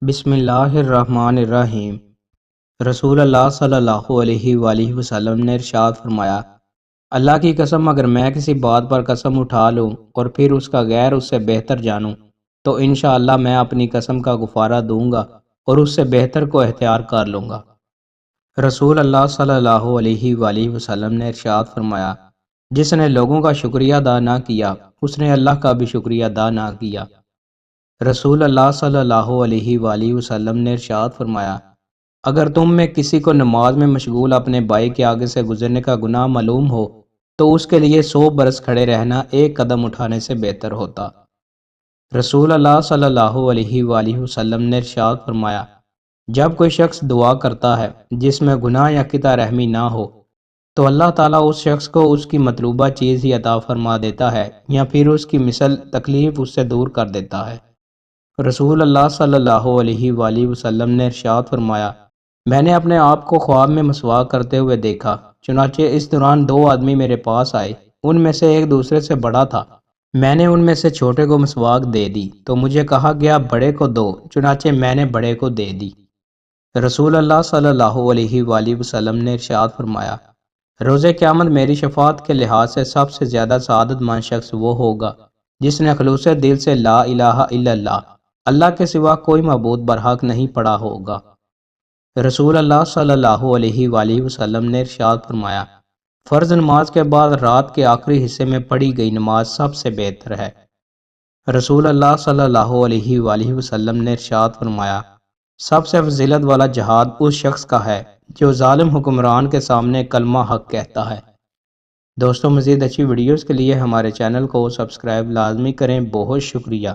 بسم اللہ الرحمن الرحیم۔ رسول اللہ صلی اللہ علیہ وآلہ وسلم نے ارشاد فرمایا، اللہ کی قسم اگر میں کسی بات پر قسم اٹھا لوں اور پھر اس کا غیر اس سے بہتر جانوں تو انشاءاللہ میں اپنی قسم کا کفارہ دوں گا اور اس سے بہتر کو اختیار کر لوں گا۔ رسول اللہ صلی اللہ علیہ وآلہ وسلم نے ارشاد فرمایا، جس نے لوگوں کا شکریہ ادا نہ کیا اس نے اللہ کا بھی شکریہ ادا نہ کیا۔ رسول اللہ صلی اللہ علیہ وآلہ وسلم نے ارشاد فرمایا، اگر تم میں کسی کو نماز میں مشغول اپنے بھائی کے آگے سے گزرنے کا گناہ معلوم ہو تو اس کے لیے 100 برس کھڑے رہنا ایک قدم اٹھانے سے بہتر ہوتا۔ رسول اللہ صلی اللہ علیہ وآلہ وسلم نے ارشاد فرمایا، جب کوئی شخص دعا کرتا ہے جس میں گناہ یا قطع رحمی نہ ہو تو اللہ تعالیٰ اس شخص کو اس کی مطلوبہ چیز ہی عطا فرما دیتا ہے یا پھر اس کی مثل تکلیف اس سے دور کر دیتا ہے۔ رسول اللہ صلی اللہ علیہ وآلہ وسلم نے ارشاد فرمایا، میں نے اپنے آپ کو خواب میں مسواک کرتے ہوئے دیکھا، چنانچہ اس دوران 2 آدمی میرے پاس آئے، ان میں سے ایک دوسرے سے بڑا تھا، میں نے ان میں سے چھوٹے کو مسواک دے دی تو مجھے کہا گیا بڑے کو دو، چنانچہ میں نے بڑے کو دے دی۔ رسول اللہ صلی اللہ علیہ وآلہ وسلم نے ارشاد فرمایا، روز قیامت میری شفاعت کے لحاظ سے سب سے زیادہ سعادت مند شخص وہ ہوگا جس نے خلوص دل سے لا الہ الا اللہ کے سوا کوئی معبود برحق نہیں پڑا ہوگا۔ رسول اللہ صلی اللہ علیہ وآلہ وسلم نے ارشاد فرمایا، فرض نماز کے بعد رات کے آخری حصے میں پڑھی گئی نماز سب سے بہتر ہے۔ رسول اللہ صلی اللہ علیہ وآلہ وسلم نے ارشاد فرمایا، سب سے فضیلت والا جہاد اس شخص کا ہے جو ظالم حکمران کے سامنے کلمہ حق کہتا ہے۔ دوستوں، مزید اچھی ویڈیوز کے لیے ہمارے چینل کو سبسکرائب لازمی کریں۔ بہت شکریہ۔